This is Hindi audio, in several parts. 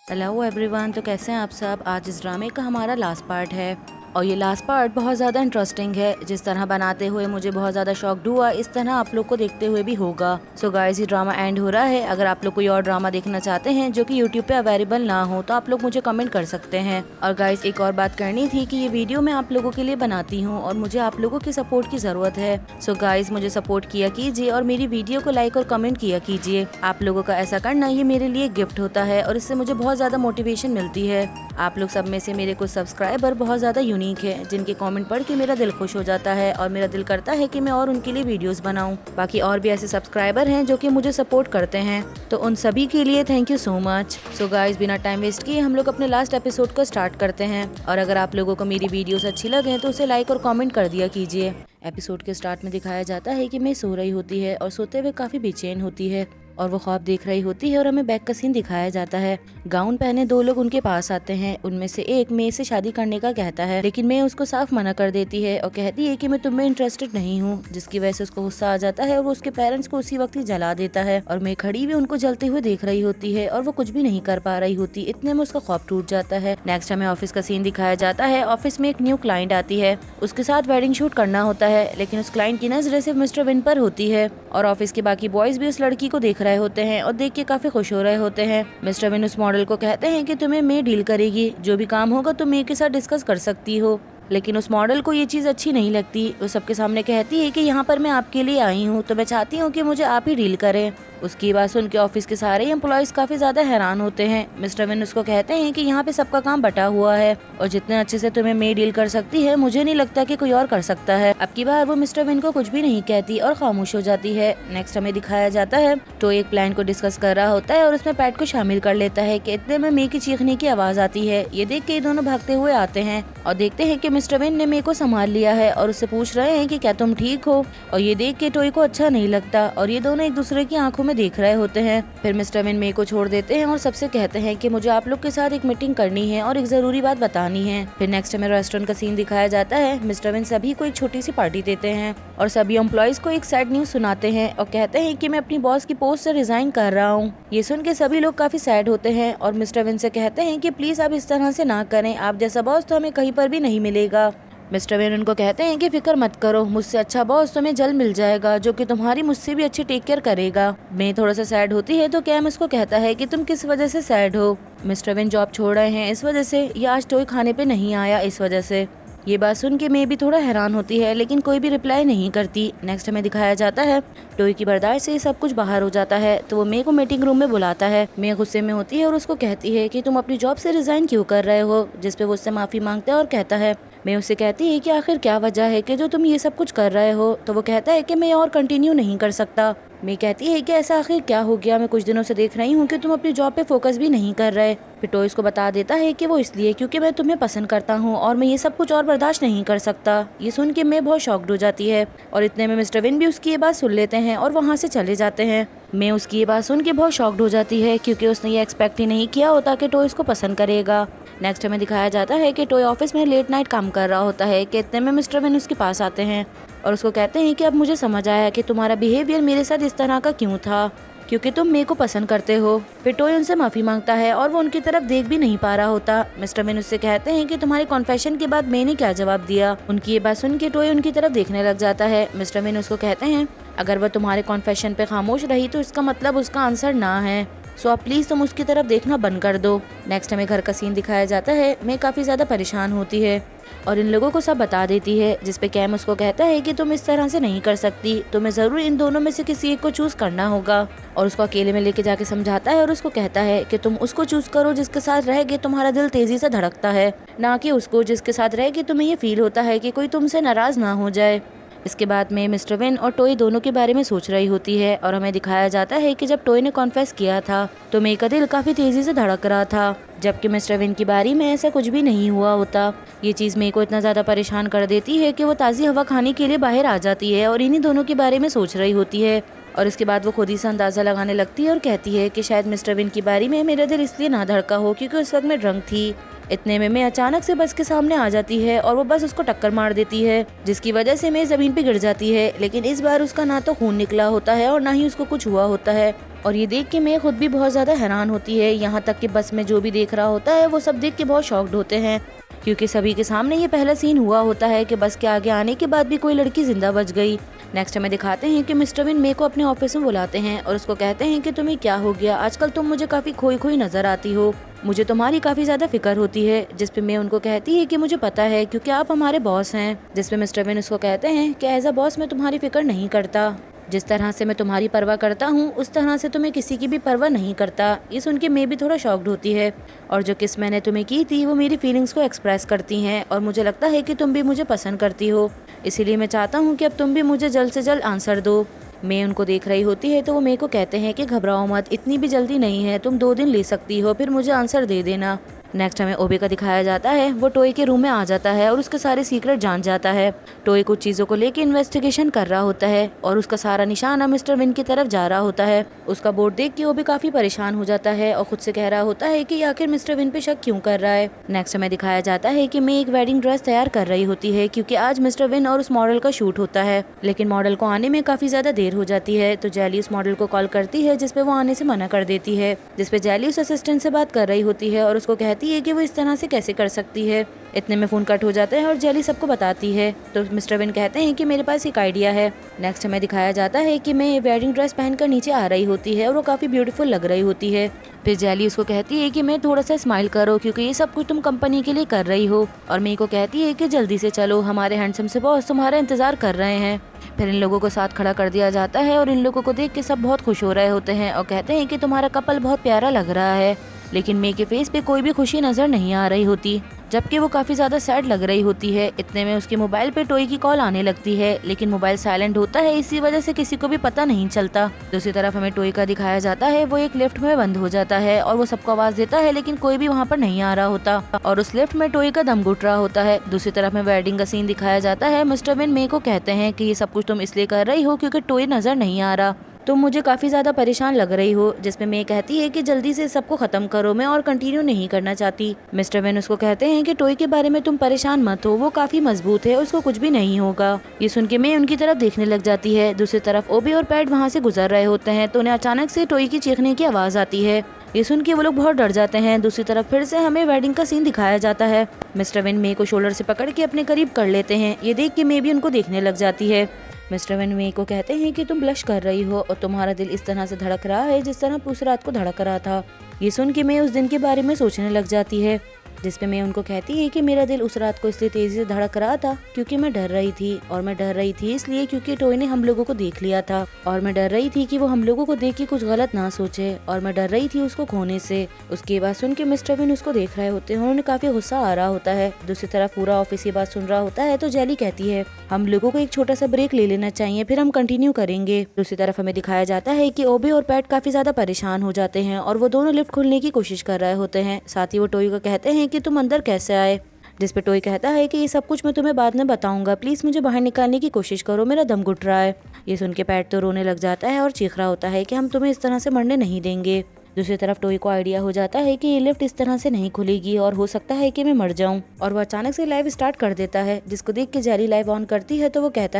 हेलो एवरीवन, तो कैसे हैं आप सब। आज इस ड्रामे का हमारा लास्ट पार्ट है और ये लास्ट पार्ट बहुत ज़्यादा इंटरेस्टिंग है। जिस तरह बनाते हुए मुझे बहुत ज़्यादा शॉक्ड हुआ, इस तरह आप लोग को देखते हुए भी होगा। सो गाइस, ये ड्रामा एंड हो रहा है। अगर आप लोग कोई और ड्रामा देखना चाहते हैं जो कि यूट्यूब पे अवेलेबल ना हो तो आप लोग मुझे कमेंट कर सकते हैं। और गाइस, एक और बात करनी थी कि ये वीडियो मैं आप लोगों के लिए बनाती हूँ और मुझे आप लोगों की सपोर्ट की ज़रूरत है। सो गाइस, मुझे सपोर्ट किया कीजिए और मेरी वीडियो को लाइक और कमेंट किया कीजिए। आप लोगों का ऐसा करना ये मेरे लिए गिफ्ट होता है और इससे मुझे बहुत ज़्यादा मोटिवेशन मिलती है। आप लोग सब में से मेरे कुछ सब्सक्राइबर बहुत ज़्यादा यूनिक है, जिनके कमेंट पढ़ के मेरा दिल खुश हो जाता है और मेरा दिल करता है कि मैं और उनके लिए वीडियोस बनाऊं। बाकी और भी ऐसे सब्सक्राइबर हैं जो कि मुझे सपोर्ट करते हैं, तो उन सभी के लिए thank you so much. So guys, बिना टाइम वेस्ट किए हम लोग अपने लास्ट एपिसोड को स्टार्ट करते हैं। और अगर आप लोगों को मेरी वीडियोस अच्छी लगे तो उसे लाइक और कमेंट कर दिया कीजिए। एपिसोड के स्टार्ट में दिखाया जाता है कि मैं सो रही होती है और सोते हुए काफी बेचैन होती है और वो ख्वाब देख रही होती है और हमें बैक का सीन दिखाया जाता है। गाउन पहने दो लोग उनके पास आते हैं। उनमें से एक मे से शादी करने का कहता है, लेकिन मे उसको साफ मना कर देती है और कहती है कि मैं तुम में इंटरेस्टेड नहीं हूँ, जिसकी वजह से उसको गुस्सा आ जाता है और वो उसके पेरेंट्स को उसी वक्त ही जला देता है। और मे खड़ी भी उनको जलते हुए देख रही होती है और वो कुछ भी नहीं कर पा रही होती। इतने में उसका ख्वाब टूट जाता है। नेक्स्ट हमें ऑफिस का सीन दिखाया जाता है। ऑफिस में एक न्यू क्लाइंट आती है, उसके साथ वेडिंग शूट करना होता है, लेकिन उस क्लाइंट की नजर सिर्फ मिस्टर विन पर होती है और ऑफिस के बाकी बॉयज भी उस लड़की को देख रहे होते हैं और देख के काफी खुश हो रहे होते हैं। मिस्टर विन उस मॉडल को कहते हैं कि तुम्हें मे डील करेगी, जो भी काम होगा तुम मे के साथ डिस्कस कर सकती हो। लेकिन उस मॉडल को ये चीज अच्छी नहीं लगती। वो सबके सामने कहती है कि यहाँ पर मैं आपके लिए आई हूँ, तो मैं चाहती हूँ कि मुझे आप ही डील करें। उसकी बात सुन के ऑफिस के सारे एम्प्लॉयज काफी ज्यादा हैरान होते हैं। मिस्टर विन उसको कहते हैं कि यहाँ पे सबका काम बटा हुआ है और जितने अच्छे से तुम्हें मे डील कर सकती है, मुझे नहीं लगता कि कोई और कर सकता है। अब की बार वो मिस्टर विन को कुछ भी नहीं कहती और खामोश हो जाती है। नेक्स्ट हमें दिखाया जाता है तो एक प्लान को डिस्कस कर रहा होता है और उसमें पैट को शामिल कर लेता है कि इतने में मे की चीखने की आवाज आती है। ये देख के ये दोनों भागते हुए आते हैं और देखते हैं कि मिस्टर विन ने मे को संभाल लिया है और उससे पूछ रहे हैं कि क्या तुम ठीक हो। और ये देख के टोई को अच्छा नहीं लगता और ये दोनों एक दूसरे की आंखों में देख रहे होते हैं। फिर मिस्टर विन मे को छोड़ देते हैं और सबसे कहते हैं कि मुझे आप लोग के साथ एक मीटिंग करनी है और एक जरूरी बात बतानी है। फिर नेक्स्ट हमें रेस्टोरेंट का सीन दिखाया जाता है। मिस्टर विन सभी को एक छोटी सी पार्टी देते हैं और सभी एम्प्लॉयज को एक सैड न्यूज सुनाते हैं और कहते हैं कि मैं अपनी बॉस की पोस्ट से रिजाइन कर रहा हूँ। ये सुन के सभी लोग काफी सैड होते हैं और मिस्टर विन से कहते हैं कि प्लीज आप इस तरह से ना करें, आप जैसा बॉस तो हमें कहीं पर भी नहीं मिलेगा। मिस्टर विन उनको कहते हैं कि फिक्र मत करो, मुझसे अच्छा बॉस तुम्हें जल्द मिल जाएगा जो कि तुम्हारी मुझसे भी अच्छी टेक केयर करेगा। मैं थोड़ा सा सैड होती है तो कैम उसको कहता है कि तुम किस वजह से सैड हो। मिस्टर विन जॉब छोड़ रहे हैं इस वजह से, या आज टोय खाने पे नहीं आया इस वजह से। ये बात सुन के मैं भी थोड़ा हैरान होती है, लेकिन कोई भी रिप्लाई नहीं करती। नेक्स्ट हमें दिखाया जाता है टोय की बर्दाश्त से सब कुछ बाहर हो जाता है तो वो मे को मीटिंग रूम में बुलाता है। मे गुस्से में होती है और उसको कहती है कि तुम अपनी जॉब से रिजाइन क्यों कर रहे हो, जिसपे वो उससे माफी मांगता है और कहता है, मैं उससे कहती है कि आखिर क्या वजह है कि जो तुम ये सब कुछ कर रहे हो। तो वो कहता है कि मैं और कंटिन्यू नहीं कर सकता। मैं कहती है कि ऐसा आखिर क्या हो गया, मैं कुछ दिनों से देख रही हूँ कि तुम अपनी जॉब पे फोकस भी नहीं कर रहे। फिर टॉय इसको बता देता है कि वो इसलिए क्योंकि मैं तुम्हें पसंद करता हूँ और मैं ये सब कुछ और बर्दाश्त नहीं कर सकता। ये सुन के मैं बहुत शॉक्ड हो जाती है और इतने में मिस्टर विन भी उसकी ये बात सुन लेते हैं और वहाँ से चले जाते हैं। मैं उसकी ये बात सुन के बहुत शॉक्ड हो जाती है क्योंकि उसने ये एक्सपेक्ट ही नहीं किया होता कि टॉय इसको पसंद करेगा। नेक्स्ट हमें दिखाया जाता है कि टॉय ऑफिस में लेट नाइट काम कर रहा होता है कि इतने में मिस्टर विन उसके पास आते हैं और उसको कहते हैं कि अब मुझे समझ आया कि तुम्हारा बिहेवियर मेरे साथ इस तरह का क्यों था, क्योंकि तुम मे को पसंद करते हो। फिर टॉय उनसे माफी मांगता है और वो उनकी तरफ देख भी नहीं पा रहा होता। मिस्टर विन उससे कहते हैं कि तुम्हारे कॉन्फेशन के बाद मैंने क्या जवाब दिया। उनकी ये बात सुन के टॉय उनकी तरफ देखने लग जाता है। मिस्टर विन उसको कहते हैं, अगर वह तुम्हारे कॉन्फेशन पे खामोश रही तो इसका मतलब उसका आंसर ना है, सो आप प्लीज तुम उसकी तरफ देखना बंद कर दो। नेक्स्ट हमें घर का सीन दिखाया जाता है। मैं काफी ज्यादा परेशान होती है और इन लोगों को सब बता देती है, जिसपे कैम उसको कहता है कि तुम इस तरह से नहीं कर सकती, तुम्हें जरूर इन दोनों में से किसी एक को चूज करना होगा। और उसको अकेले में लेके जाके समझाता है और उसको कहता है कि तुम उसको चूज करो जिसके साथ रहेगी तुम्हारा दिल तेजी से धड़कता है, ना कि उसको जिसके साथ रहेगी तुम्हें ये फील होता है कि कोई तुमसे नाराज ना हो जाए। इसके बाद में मिस्टर विन और टॉय दोनों के बारे में सोच रही होती है और हमें दिखाया जाता है कि जब टॉय ने कॉन्फेस किया था तो मे का दिल काफी तेजी से धड़क रहा था, जबकि मिस्टर विन की बारी में ऐसा कुछ भी नहीं हुआ होता। ये चीज मे को इतना ज्यादा परेशान कर देती है कि वो ताज़ी हवा खाने के लिए बाहर आ जाती है और इन्हीं दोनों के बारे में सोच रही होती है। और इसके बाद वो खुद ही से अंदाजा लगाने लगती है और कहती है कि शायद मिस्टर विन की बारी में मेरा दिल इसलिए ना धड़का हो क्योंकि उस वक्त मैं ड्रंक थी। इतने में मैं अचानक से बस के सामने आ जाती है और वो बस उसको टक्कर मार देती है, जिसकी वजह से मैं जमीन पे गिर जाती है। लेकिन इस बार उसका ना तो खून निकला होता है और ना ही उसको कुछ हुआ होता है। और ये देख के मैं खुद भी बहुत ज़्यादा हैरान होती है। यहाँ तक कि बस में जो भी देख रहा होता है वो सब देख के बहुत शॉक्ड होते हैं, क्योंकि सभी के सामने ये पहला सीन हुआ होता है कि बस के आगे आने के बाद भी कोई लड़की जिंदा बच गई। नेक्स्ट हमें दिखाते हैं कि मिस्टर विन मे को अपने ऑफिस में बुलाते हैं और उसको कहते हैं कि तुम्हें क्या हो गया, आजकल तुम मुझे काफ़ी खोई खोई नज़र आती हो, मुझे तुम्हारी काफ़ी ज़्यादा फिक्र होती है। जिस पे मैं उनको कहती है कि मुझे पता है क्योंकि आप हमारे बॉस हैं। जिस पे मिस्टर विन उसको कहते हैं कि एज अ बॉस मैं तुम्हारी फिक्र नहीं करता, जिस तरह से मैं तुम्हारी परवाह करता हूँ उस तरह से तुम्हें किसी की भी परवाह नहीं करता। ये सुन के मैं भी थोड़ा शॉक्ड होती है, और जो किस मैंने तुम्हें की थी वो मेरी फीलिंग्स को एक्सप्रेस करती हैं और मुझे लगता है कि तुम भी मुझे पसंद करती हो, इसीलिए मैं चाहता हूँ कि अब तुम भी मुझे जल्द से जल्द आंसर दो। मैं उनको देख रही होती है तो वो मेरे को कहते हैं कि घबराओ मत, इतनी भी जल्दी नहीं है, तुम 2 दिन ले सकती हो, फिर मुझे आंसर दे देना। नेक्स्ट हमें ओबे का दिखाया जाता है, वो टोई के रूम में आ जाता है और उसके सारे सीक्रेट जान जाता है। टोई कुछ चीज़ों को लेके इन्वेस्टिगेशन कर रहा होता है और उसका सारा निशाना मिस्टर विन की तरफ जा रहा होता है। उसका बोर्ड देख के ओबे काफ़ी परेशान हो जाता है और खुद से कह रहा होता है कि आखिर मिस्टर विन पे शक क्यों कर रहा है। नेक्स्ट हमें दिखाया जाता है कि मैं एक वेडिंग ड्रेस तैयार कर रही होती है क्योंकि आज मिस्टर विन और उस मॉडल का शूट होता है, लेकिन मॉडल को आने में काफ़ी ज़्यादा देर हो जाती है। तो जेली उस मॉडल को कॉल करती है जिसपे वो आने से मना कर देती है, जिसपे जेली उस असिस्टेंट से बात कर रही होती है और उसको कहती है कि वो इस तरह से कैसे कर सकती है। इतने में फोन कट हो जाता है और जेली सबको बताती है। तो मिस्टर विन कहते हैं कि मेरे पास एक आइडिया है। नेक्स्ट हमें दिखाया जाता है कि मैं वेडिंग ड्रेस पहनकर नीचे आ रही होती है और वो काफ़ी ब्यूटीफुल लग रही होती है। फिर जेली उसको कहती है कि मैं थोड़ा सा स्माइल करो क्योंकि ये सब कुछ तुम कंपनी के लिए कर रही हो, और मेरे को कहती है कि जल्दी से चलो, हमारे हैंडसम से बॉस तुम्हारा इंतजार कर रहे हैं। फिर इन लोगों को साथ खड़ा कर दिया जाता है और इन लोगों को देख के सब बहुत खुश हो रहे होते हैं और कहते हैं कि तुम्हारा कपल बहुत प्यारा लग रहा है, लेकिन मे के फेस पे कोई भी खुशी नजर नहीं आ रही होती, जबकि वो काफ़ी ज़्यादा सैड लग रही होती है। इतने में उसके मोबाइल पे टोई की कॉल आने लगती है, लेकिन मोबाइल साइलेंट होता है, इसी वजह से किसी को भी पता नहीं चलता। दूसरी तरफ हमें टोई का दिखाया जाता है, वो एक लिफ्ट में बंद हो जाता है और वो सबको आवाज़ देता है, लेकिन कोई भी वहाँ पर नहीं आ रहा होता और उस लिफ्ट में टोई का दम घुट रहा होता है। दूसरी तरफ में वेडिंग का सीन दिखाया जाता है। मिस्टर विन मे को कहते हैं कि ये सब कुछ तुम इसलिए कर रही हो क्योंकि टोई नज़र नहीं आ रहा, तुम मुझे काफ़ी ज़्यादा परेशान लग रही हो। जिसमें मैं कहती है कि जल्दी से सबको ख़त्म करो, मैं और कंटिन्यू नहीं करना चाहती। मिस्टर वेन उसको कहते हैं कि टोई के बारे में तुम परेशान मत हो, वो काफ़ी मजबूत है, उसको कुछ भी नहीं होगा। ये सुन के मैं उनकी तरफ देखने लग जाती है। दूसरी तरफ ओबी और पैट वहाँ से गुजर रहे होते हैं तो उन्हें अचानक से टोई की चीखने की आवाज़ आती है। ये सुन के वो लोग बहुत डर जाते हैं। दूसरी तरफ फिर से हमें वेडिंग का सीन दिखाया जाता है। मिस्टर विन मे को शोल्डर से पकड़ के अपने करीब कर लेते हैं। ये देख के मे भी उनको देखने लग जाती है। मिस्टर विन मे को कहते हैं कि तुम ब्लश कर रही हो और तुम्हारा दिल इस तरह से धड़क रहा है जिस तरह उस रात को धड़क रहा था। ये सुन के मैं उस दिन के बारे में सोचने लग जाती है, जिसपे मैं उनको कहती है कि मेरा दिल उस रात को इसलिए तेजी से धड़क रहा था क्योंकि मैं डर रही थी, और मैं डर रही थी इसलिए क्योंकि टोई ने हम लोगों को देख लिया था, और मैं डर रही थी कि वो हम लोगों को देख के कुछ गलत ना सोचे, और मैं डर रही थी उसको खोने से। उसकी बात सुन के मिस्टर विन उसको देख रहे होते हैं, उन्हें काफी गुस्सा आ रहा होता है। दूसरी तरफ पूरा ऑफिस ये बात सुन रहा होता है तो जेली कहती है हम लोगों को एक छोटा सा ब्रेक ले लेना चाहिए, फिर हम कंटिन्यू करेंगे। दूसरी तरफ हमें दिखाया जाता है कि ओबी और पैट काफी ज्यादा परेशान हो जाते हैं और वो दोनों लिफ्ट खोलने की कोशिश कर रहे होते हैं। साथ ही वो टोई को कहते हैं कि तुम अंदर कैसे आए, जिस पे टोई कहता है कि ये सब कुछ मैं तुम्हें बाद में बताऊंगा, प्लीज मुझे बाहर निकालने की कोशिश करो, मेरा दम घुट रहा है। ये सुन के पैट तो रोने लग जाता है और चीख रहा होता है कि हम तुम्हें इस तरह से मरने नहीं देंगे। दूसरी तरफ टोई को आइडिया हो जाता है कि ये लिफ्ट इस तरह से नहीं खुलेगी और हो सकता है कि मैं मर जाऊं, और वो अचानक से लाइव स्टार्ट कर देता है, जिसको देख के जेली लाइव ऑन करती है तो वो कहता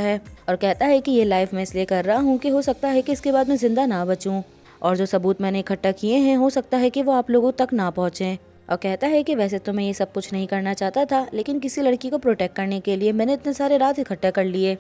है कि ये लाइव मैं इसलिए कर रहा हूँ कि हो सकता है कि इसके बाद मैं जिंदा ना बचूं, और जो सबूत मैंने इकट्ठा किए हैं हो सकता है कि वो आप लोगों तक ना पहुँचे। और कहता है कि वैसे तो मैं ये सब कुछ नहीं करना चाहता था, लेकिन किसी लड़की को प्रोटेक्ट करने के लिए मैंने इतने सारे राज इकट्ठा कर लिए।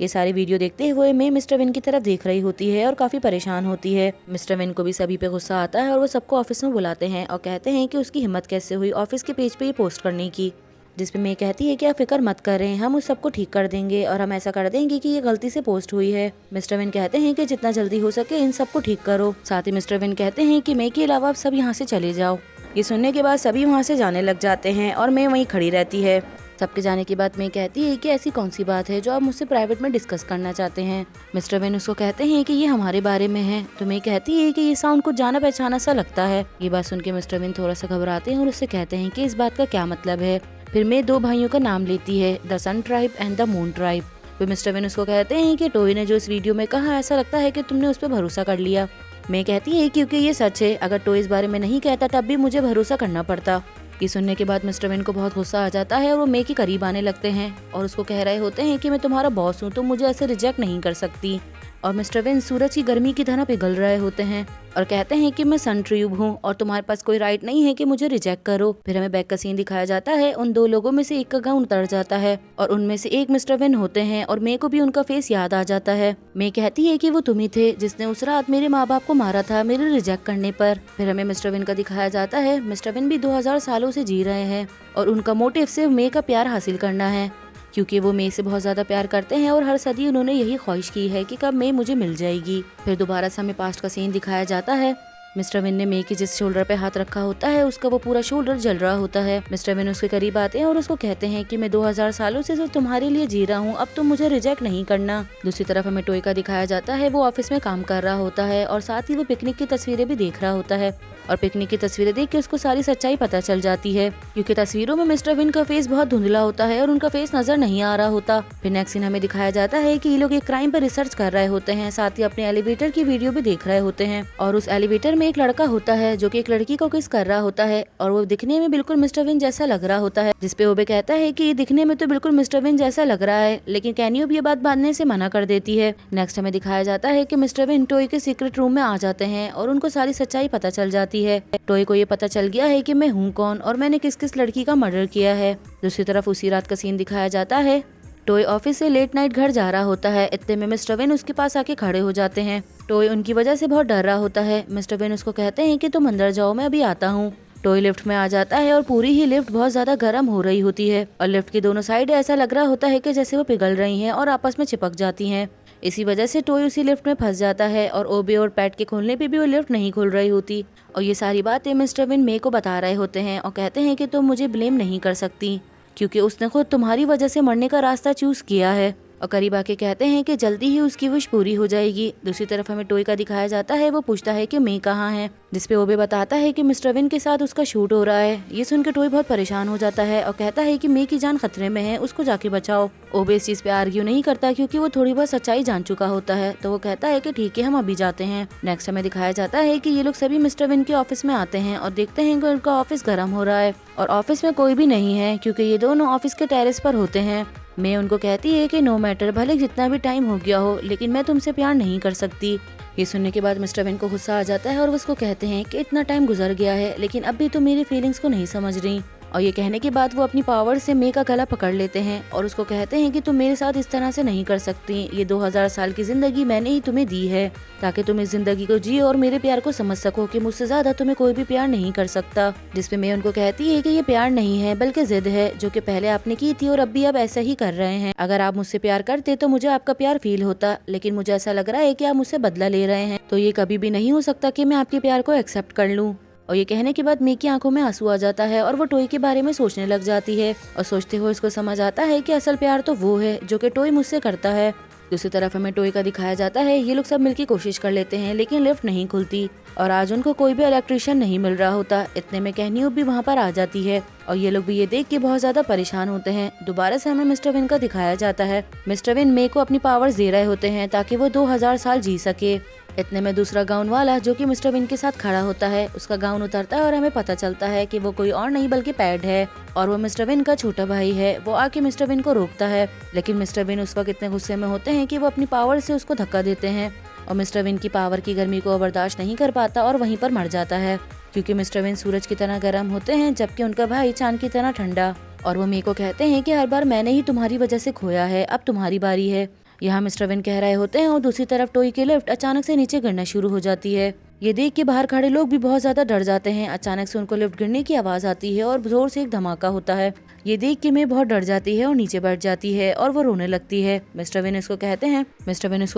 ये सारी वीडियो देखते हुए मैं मिस्टर विन की तरफ देख रही होती है और काफी परेशान होती है। मिस्टर विन को भी सभी पे गुस्सा आता है और वो सबको ऑफिस में बुलाते हैं और कहते हैं कि उसकी हिम्मत कैसे हुई ऑफिस के पेज पे ये पोस्ट करने की, जिसपे मैं कहती है कि आप फिक्र मत करें, हम उस सबको ठीक कर देंगे और हम ऐसा कर देंगे कि ये गलती से पोस्ट हुई है। मिस्टर विन कहते हैं कि जितना जल्दी हो सके इन सबको ठीक करो। साथ ही मिस्टर विन कहते हैं कि मैं के अलावा आप सब यहाँ से चले जाओ। ये सुनने के बाद सभी वहाँ से जाने लग जाते हैं और मैं वहीं खड़ी रहती है। सबके जाने के बाद मैं कहती है कि ऐसी कौन सी बात है जो आप मुझसे प्राइवेट में डिस्कस करना चाहते हैं। मिस्टर विन उसको कहते हैं कि ये हमारे बारे में है। तो मैं कहती है कि ये साउंड कुछ जाना पहचाना सा लगता है। ये बात सुन के मिस्टर विन थोड़ा सा घबराते हैं और उससे कहते हैं कि इस बात का क्या मतलब है। फिर मैं 2 भाइयों का नाम लेती है, the sun tribe and the moon tribe. फिर मिस्टर विन उसको कहते हैं कि टोई ने जो इस वीडियो में कहा ऐसा लगता है कि तुमने उस पर भरोसा कर लिया। मैं कहती है क्योंकि ये सच है, अगर टोई इस बारे में नहीं कहता तब भी मुझे भरोसा करना पड़ता। ये सुनने के बाद मिस्टर विन को बहुत गुस्सा आ जाता है और वो मे के करीब आने लगते हैं और उसको कह रहे होते हैं कि मैं तुम्हारा बॉस हूँ, तुम मुझे ऐसे रिजेक्ट नहीं कर सकती। और मिस्टर विन सूरज की गर्मी की तरह पिघल रहे होते हैं। और कहते हैं कि मैं सन ट्यूब हूँ और तुम्हारे पास कोई राइट नहीं है कि मुझे रिजेक्ट करो। फिर हमें बैक का सीन दिखाया जाता है। उन दो लोगों में से एक का गाउन उतर जाता है और उनमें से एक मिस्टर विन होते हैं और मे को भी उनका फेस याद आ जाता है। मे कहती है कि वो तुम ही थे जिसने उस रात मेरे माँ बाप को मारा था मेरे रिजेक्ट करने पर। फिर हमें मिस्टर विन का दिखाया जाता है। मिस्टर विन भी 2000 सालों से जी रहे हैं और उनका मोटिव सिर्फ मे का प्यार हासिल करना है, क्योंकि वो मे से बहुत ज्यादा प्यार करते हैं और हर सदी उन्होंने यही ख्वाहिश की है कि कब मे मुझे मिल जाएगी। फिर दोबारा से हमें पास्ट का सीन दिखाया जाता है। मिस्टर विन ने मे की जिस शोल्डर पे हाथ रखा होता है उसका वो पूरा शोल्डर जल रहा होता है। मिस्टर विन उसके करीब आते हैं और उसको कहते हैं कि मैं 2000 सालों से सिर्फ तुम्हारे लिए जी रहा हूँ, अब तुम मुझे रिजेक्ट नहीं करना। दूसरी तरफ हमें टॉय का दिखाया जाता है। वो ऑफिस में काम कर रहा होता है और साथ ही वो पिकनिक की तस्वीरें भी देख रहा होता है और पिकनिक की तस्वीरें देख के उसको सारी सच्चाई पता चल जाती है, क्योंकि तस्वीरों में मिस्टर विन का फेस बहुत धुंधला होता है और उनका फेस नजर नहीं आ रहा होता। फिर नेक्स्ट सीन हमें दिखाया जाता है कि ये लोग एक क्राइम पर रिसर्च कर रहे होते हैं, साथ ही अपने एलिवेटर की वीडियो भी देख रहे होते हैं और उस एलिवेटर में एक लड़का होता है जो कि एक लड़की को किस कर रहा होता है और वो दिखने में बिल्कुल मिस्टर विन जैसा लग रहा होता है, जिसपे ओबे कहता है कि ये दिखने में तो बिल्कुल मिस्टर विन जैसा लग रहा है, लेकिन कैनियोब ये बात बांधने से मना कर देती है। नेक्स्ट हमें दिखाया जाता है कि मिस्टर विन टॉय के सीक्रेट रूम में आ जाते हैं और उनको सारी सच्चाई पता चल जाती है। टॉय को ये पता चल गया है कि मैं हूँ कौन और मैंने किस किस लड़की का मर्डर किया है। दूसरी तरफ उसी रात का सीन दिखाया जाता है। टॉय ऑफिस से लेट नाइट घर जा रहा होता है। इतने में मिस्टर विन उसके पास आके खड़े हो जाते हैं। टॉय उनकी वजह से बहुत डर रहा होता है। मिस्टर विन उसको कहते हैं कि तुम अंदर जाओ, मैं अभी आता हूँ। टॉय लिफ्ट में आ जाता है और पूरी ही लिफ्ट बहुत ज्यादा गर्म हो रही होती है और लिफ्ट की दोनों साइड ऐसा लग रहा होता है कि जैसे वो पिघल रही हैं और आपस में चिपक जाती हैं। इसी वजह से टॉय उसी लिफ्ट में फंस जाता है और ओबे और पैट के खोलने पे भी वो लिफ्ट नहीं खुल रही होती और ये सारी बातें मिस्टर विन मे को बता रहे होते हैं और कहते हैं कि तुम मुझे ब्लेम नहीं कर सकती, क्योंकि उसने खुद तुम्हारी वजह से मरने का रास्ता चूज किया है। और करीब आके कहते हैं कि जल्दी ही उसकी विश पूरी हो जाएगी। दूसरी तरफ हमें टॉय का दिखाया जाता है। वो पूछता है कि मे कहाँ है, जिसपे ओबे बताता है कि मिस्टर विन के साथ उसका शूट हो रहा है। ये सुनकर टॉय बहुत परेशान हो जाता है और कहता है कि मे की जान खतरे में है, उसको जाके बचाओ। ओबे इस चीज पे आर्ग्यू नहीं करता क्योंकि वो थोड़ी बहुत सच्चाई जान चुका होता है, तो वो कहता है कि ठीक है हम अभी जाते हैं। नेक्स्ट हमें दिखाया जाता है कि ये लोग सभी मिस्टर विन के ऑफिस में आते हैं और देखते हैं कि उनका ऑफिस गर्म हो रहा है और ऑफिस में कोई भी नहीं है क्योंकि ये दोनों ऑफिस के टेरेस पर होते हैं। मैं उनको कहती है कि नो मैटर, भले जितना भी टाइम हो गया हो लेकिन मैं तुमसे प्यार नहीं कर सकती। ये सुनने के बाद मिस्टर विन को गुस्सा आ जाता है और वो उसको कहते हैं कि इतना टाइम गुजर गया है लेकिन अब भी तुम मेरी फीलिंग्स को नहीं समझ रही। और ये कहने के बाद वो अपनी पावर से मे का गला पकड़ लेते हैं और उसको कहते हैं कि तुम मेरे साथ इस तरह से नहीं कर सकती। ये 2000 साल की जिंदगी मैंने ही तुम्हें दी है ताकि तुम इस जिंदगी को जियो और मेरे प्यार को समझ सको कि मुझसे ज्यादा तुम्हें कोई भी प्यार नहीं कर सकता। जिसपे मैं उनको कहती है कि ये प्यार नहीं है बल्कि जिद है जो कि पहले आपने की थी और अब भी आप ऐसा ही कर रहे हैं। अगर आप मुझसे प्यार करते तो मुझे आपका प्यार फील होता, लेकिन मुझे ऐसा लग रहा है कि आप मुझसे बदला ले रहे हैं, तो ये कभी भी नहीं हो सकता कि मैं आपके प्यार को एक्सेप्ट कर लूँ। और ये कहने के बाद मे की आंखों में आंसू आ जाता है और वो टॉय के बारे में सोचने लग जाती है और सोचते हुए उसको समझ आता है कि असल प्यार तो वो है जो कि टॉय मुझसे करता है। दूसरी तरफ हमें टॉय का दिखाया जाता है। ये लोग सब मिलकर कोशिश कर लेते हैं लेकिन लिफ्ट नहीं खुलती और आज उनको कोई भी इलेक्ट्रिशियन नहीं मिल रहा होता। इतने में कैनियोब भी वहाँ पर आ जाती है और ये लोग भी ये देख के बहुत ज्यादा परेशान होते हैं। दोबारा से हमें मिस्टर विन का दिखाया जाता है। मिस्टर विन मे को अपनी पावर्स दे रहे होते हैं ताकि वो 2000 साल जी सके। इतने में दूसरा गाउन वाला जो कि मिस्टर विन के साथ खड़ा होता है, उसका गाउन उतरता है और हमें पता चलता है कि वो कोई और नहीं बल्कि पैड है और वो मिस्टर विन का छोटा भाई है। वो आके मिस्टर विन को रोकता है लेकिन मिस्टर विन उस वक्त इतने गुस्से में होते हैं कि वो अपनी पावर से उसको धक्का देते हैं और मिस्टर विन की पावर की गर्मी को बर्दाश्त नहीं कर पाता और वहीं पर मर जाता है, क्योंकि मिस्टर विन सूरज की तरह गर्म होते हैं जबकि उनका भाई चांद की तरह ठंडा। और वो मे को कहते हैं कि हर बार मैंने ही तुम्हारी वजह से खोया है, अब तुम्हारी बारी है। यहाँ मिस्टर विन कह रहे होते हैं और दूसरी तरफ टॉय की लिफ्ट अचानक से नीचे गिरना शुरू हो जाती है। ये देख के बाहर खड़े लोग भी बहुत ज्यादा डर जाते हैं। अचानक से उनको लिफ्ट गिरने की आवाज आती है और जोर से एक धमाका होता है। ये देख के मैं बहुत डर जाती है और नीचे बैठ जाती है और वो रोने लगती है। मिस्टर विन उसको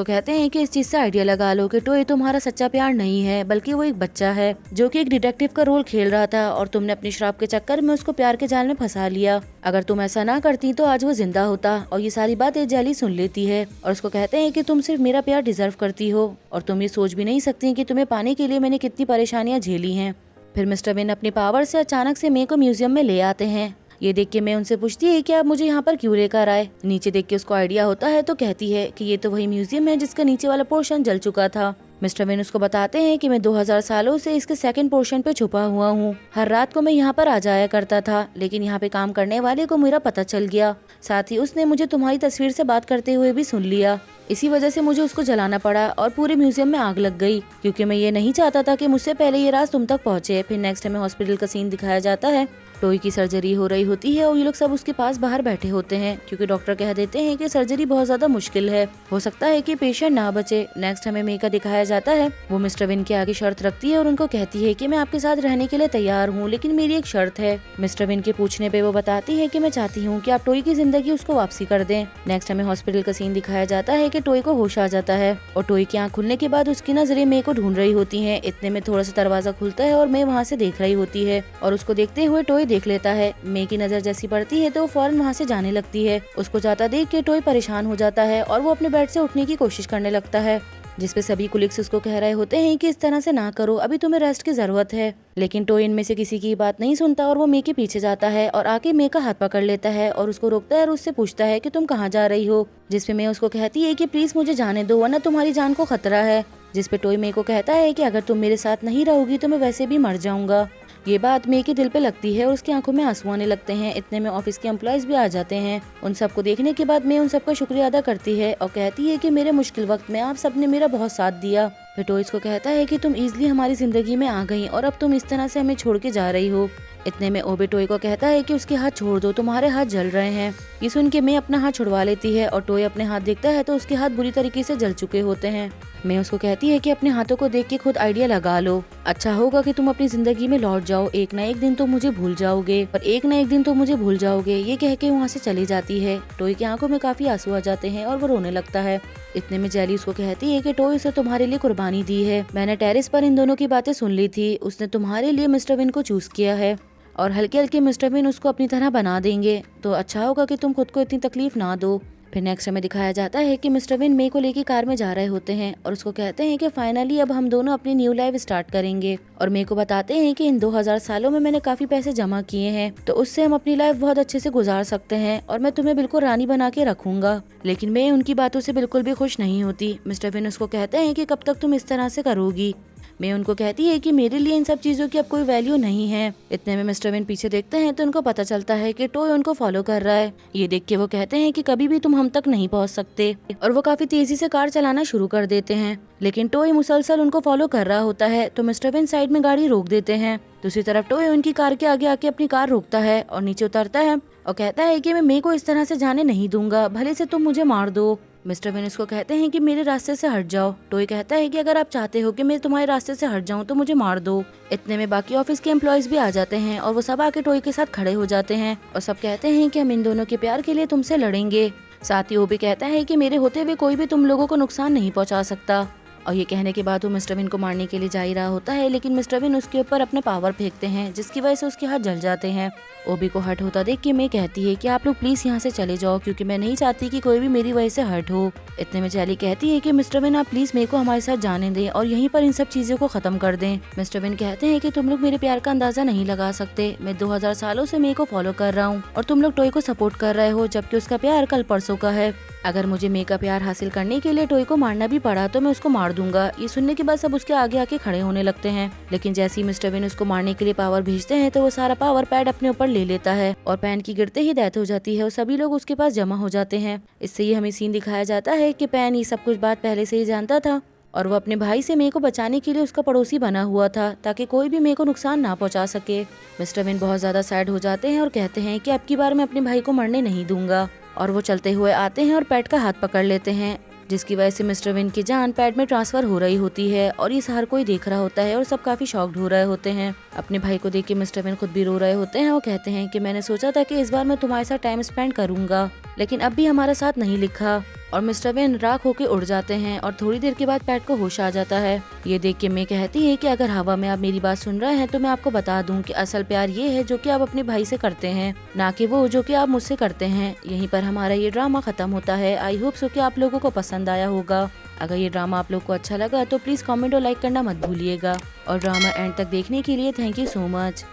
कहते हैं कि इस चीज से आइडिया लगा लो कि टॉय तुम्हारा सच्चा प्यार नहीं है बल्कि वो एक बच्चा है जो कि एक डिटेक्टिव का रोल खेल रहा था और तुमने अपनी श्राप के चक्कर में उसको प्यार के जाल में फंसा लिया। अगर तुम ऐसा ना करती तो आज वो जिंदा होता। और ये सारी बातें जेली सुन लेती है और उसको कहते हैं कि तुम सिर्फ मेरा प्यार डिजर्व करती हो और तुम ये सोच भी नहीं सकती कि तुम्हें पाने के लिए मैंने कितनी परेशानियां झेली हैं। फिर मिस्टर विन अपनी पावर से अचानक से मे को म्यूजियम में ले आते हैं। ये देख के मैं उनसे पूछती है कि आप मुझे यहाँ पर क्यों लेकर आए। नीचे देख के उसको आइडिया होता है तो कहती है कि ये तो वही म्यूजियम है जिसका नीचे वाला पोर्शन जल चुका था। मिस्टर विन उसको बताते हैं कि मैं 2000 सालों से इसके सेकंड पोर्शन पे छुपा हुआ हूँ। हर रात को मैं यहाँ पर आ जाया करता था लेकिन यहाँ पे काम करने वाले को मेरा पता चल गया, साथ ही उसने मुझे तुम्हारी तस्वीर से बात करते हुए भी सुन लिया। इसी वजह से मुझे उसको जलाना पड़ा और पूरे म्यूजियम में आग लग गई, क्योंकि मैं ये नहीं चाहता था कि मुझसे पहले ये राज तुम तक पहुंचे। फिर नेक्स्ट हमें हॉस्पिटल का सीन दिखाया जाता है। टॉय की सर्जरी हो रही होती है और ये लोग सब उसके पास बाहर बैठे होते हैं, क्योंकि डॉक्टर कह देते हैं कि सर्जरी बहुत ज्यादा मुश्किल है, हो सकता है कि पेशेंट ना बचे। नेक्स्ट हमें मे का दिखाया जाता है। वो मिस्टर विन के आगे शर्त रखती है और उनको कहती है कि मैं आपके साथ रहने के लिए तैयार हूँ, लेकिन मेरी एक शर्त है। मिस्टर विन के पूछने पे वो बताती है कि मैं चाहती हूँ कि आप टॉय की जिंदगी उसको वापसी कर दें। नेक्स्ट हमें हॉस्पिटल का सीन दिखाया जाता है कि टॉय को होश आ जाता है और टॉय की आँख खुलने के बाद उसकी नजरें मे को ढूंढ रही होती है। इतने में थोड़ा सा दरवाजा खुलता है और मे वहाँ से देख रही होती है और उसको देखते हुए टॉय देख लेता है। मे की नजर जैसी पड़ती है तो वो फौरन वहाँ से जाने लगती है। उसको जाता देख के टॉय परेशान हो जाता है और वो अपने बेड से उठने की कोशिश करने लगता है, जिसपे सभी कुलीग्स उसको कह रहे होते हैं कि इस तरह से ना करो, अभी तुम्हें रेस्ट की जरूरत है। लेकिन टॉय इनमें से किसी की बात नहीं सुनता और वो मे के पीछे जाता है और आके मे का हाथ पकड़ लेता है और उसको रोकता है और उससे पूछता है कि तुम कहाँ जा रही हो, जिसपे मे उसको कहती है कि प्लीज मुझे जाने दो, वरना तुम्हारी जान को खतरा है। जिसपे टॉय मे को कहता है कि अगर तुम मेरे साथ नहीं रहोगी तो मैं वैसे भी मर जाऊंगा। ये बात मे के दिल पे लगती है और उसकी आंखों में आंसू आने लगते हैं। इतने में ऑफिस के एम्प्लॉयज भी आ जाते हैं। उन सबको देखने के बाद मे उन सबका शुक्रिया अदा करती है और कहती है कि मेरे मुश्किल वक्त में आप सबने मेरा बहुत साथ दिया। फिर टॉय को कहता है कि तुम इजीली हमारी जिंदगी में आ गई और अब तुम इस तरह से हमें छोड़ के जा रही हो। इतने में ओबे टॉय को कहता है कि उसके हाथ छोड़ दो, तुम्हारे हाथ जल रहे हैं। ये सुन के मे अपना हाथ छुड़वा लेती है और टॉय अपने हाथ देखता है तो उसके हाथ बुरी तरीके से जल चुके होते हैं। मैं उसको कहती है कि अपने हाथों को देख के खुद आइडिया लगा लो, अच्छा होगा कि तुम अपनी जिंदगी में लौट जाओ, एक ना एक दिन तो मुझे भूल जाओगे और एक ना एक दिन तो मुझे भूल जाओगे। ये कह के वहाँ से चली जाती है। टॉय की आंखों में काफी आंसू आ जाते हैं और वो रोने लगता है। इतने में जेली उसको कहती है कि टॉय उसे तुम्हारे लिए कुर्बानी दी है, मैंने टेरेस पर इन दोनों की बातें सुन ली थी, उसने तुम्हारे लिए मिस्टर विन को चूज किया है और हल्के हल्के मिस्टर विन उसको अपनी तरह बना देंगे, तो अच्छा होगा कि तुम खुद को इतनी तकलीफ ना दो। फिर नेक्स्ट हमें दिखाया जाता है कि मिस्टर विन मे को लेके कार में जा रहे होते हैं और उसको कहते हैं कि फाइनली अब हम दोनों अपनी न्यू लाइफ स्टार्ट करेंगे और मे को बताते हैं कि इन 2000 सालों में मैंने काफी पैसे जमा किए हैं, तो उससे हम अपनी लाइफ बहुत अच्छे से गुजार सकते हैं और मैं तुम्हें बिल्कुल रानी बना के रखूंगा। लेकिन मे उनकी बातों से बिल्कुल भी खुश नहीं होती। मिस्टर विन उसको कहते हैं कि कब तक तुम इस तरह से करोगी। मैं उनको कहती है कि मेरे लिए इन सब चीजों की अब कोई वैल्यू नहीं है। इतने में मिस्टर विन पीछे देखते हैं तो उनको पता चलता है कि टॉय उनको फॉलो कर रहा है। ये देख के वो कहते हैं कि कभी भी तुम हम तक नहीं पहुंच सकते और वो काफी तेजी से कार चलाना शुरू कर देते हैं। लेकिन टॉय मुसलसल उनको फॉलो कर रहा होता है तो मिस्टर विन साइड में गाड़ी रोक देते हैं। दूसरी तरफ टॉय उनकी कार के आगे आके अपनी कार रोकता है और नीचे उतरता है और कहता है कि मैं मे को इस तरह से जाने नहीं दूंगा, भले से तुम मुझे मार दो। मिस्टर विन उसको कहते हैं कि मेरे रास्ते से हट जाओ। टॉय कहता है कि अगर आप चाहते हो कि मैं तुम्हारे रास्ते से हट जाऊं तो मुझे मार दो। इतने में बाकी ऑफिस के एम्प्लॉयज भी आ जाते हैं और वो सब आके टॉय के साथ खड़े हो जाते हैं और सब कहते हैं कि हम इन दोनों के प्यार के लिए तुमसे लड़ेंगे। साथ ही वो भी कहता है कि मेरे होते हुए कोई भी तुम लोगों को नुकसान नहीं पहुँचा सकता। और ये कहने के बाद वो मिस्टर विन को मारने के लिए जा ही रहा होता है, लेकिन मिस्टर विन उसके ऊपर अपने पावर फेंकते हैं जिसकी वजह से उसके हाथ जल जाते हैं। ओबी को हर्ट होता देख के मे कहती है कि आप लोग प्लीज यहाँ से चले जाओ, क्योंकि मैं नहीं चाहती कि कोई भी मेरी वजह से हर्ट हो। इतने में जेली कहती है कि मिस्टर विन आप प्लीज मे को हमारे साथ जाने दें और यहीं पर इन सब चीजों को खत्म कर दें। मिस्टर विन कहते हैं कि तुम लोग मेरे प्यार का अंदाजा नहीं लगा सकते, मैं 2000 सालों से मे को फॉलो कर रहा हूँ और तुम लोग टॉय को सपोर्ट कर रहे हो, जबकि उसका प्यार कल परसों का है। अगर मुझे मे का प्यार हासिल करने के लिए टॉय को मारना भी पड़ा तो मैं उसको मार दूंगा। ये सुनने के बाद सब उसके आगे आके खड़े होने लगते हैं, लेकिन जैसे ही मिस्टर विन उसको मारने के लिए पावर भेजते हैं तो वो सारा पावर पैड अपने ऊपर ले लेता है और पैन की गिरते ही डेथ हो जाती है और सभी लोग उसके पास जमा हो जाते हैं। इससे ये हमें सीन दिखाया जाता है कि पैन ये सब कुछ बात पहले से ही जानता था और वो अपने भाई से मे को बचाने के लिए उसका पड़ोसी बना हुआ था ताकि कोई भी मे को नुकसान ना पहुंचा सके। मिस्टर विन बहुत ज्यादा सैड हो जाते हैं और कहते हैं कि अब की बार मैं अपने भाई को मरने नहीं दूंगा और वो चलते हुए आते हैं और पैट का हाथ पकड़ लेते हैं, जिसकी वजह से मिस्टर विन की जान पैड में ट्रांसफर हो रही होती है और ये हर कोई देख रहा होता है और सब काफी शॉक्ड हो रहे होते हैं। अपने भाई को देख के मिस्टर विन खुद भी रो रहे होते हैं और कहते हैं कि मैंने सोचा था कि इस बार मैं तुम्हारे साथ टाइम स्पेंड करूंगा, लेकिन अब भी हमारा साथ नहीं लिखा। और मिस्टर विन राख होके उड़ जाते हैं और थोड़ी देर के बाद पैट को होश आ जाता है। ये देख के मैं कहती है कि अगर हवा में आप मेरी बात सुन रहे हैं तो मैं आपको बता दूं कि असल प्यार ये है जो कि आप अपने भाई से करते हैं, ना कि वो जो कि आप मुझसे करते हैं। यहीं पर हमारा ये ड्रामा खत्म होता है। आई होप सो कि आप लोगों को पसंद आया होगा। अगर ये ड्रामा आप लोग को अच्छा लगा तो प्लीज कमेंट और लाइक करना मत भूलिएगा और ड्रामा एंड तक देखने के लिए थैंक यू सो मच।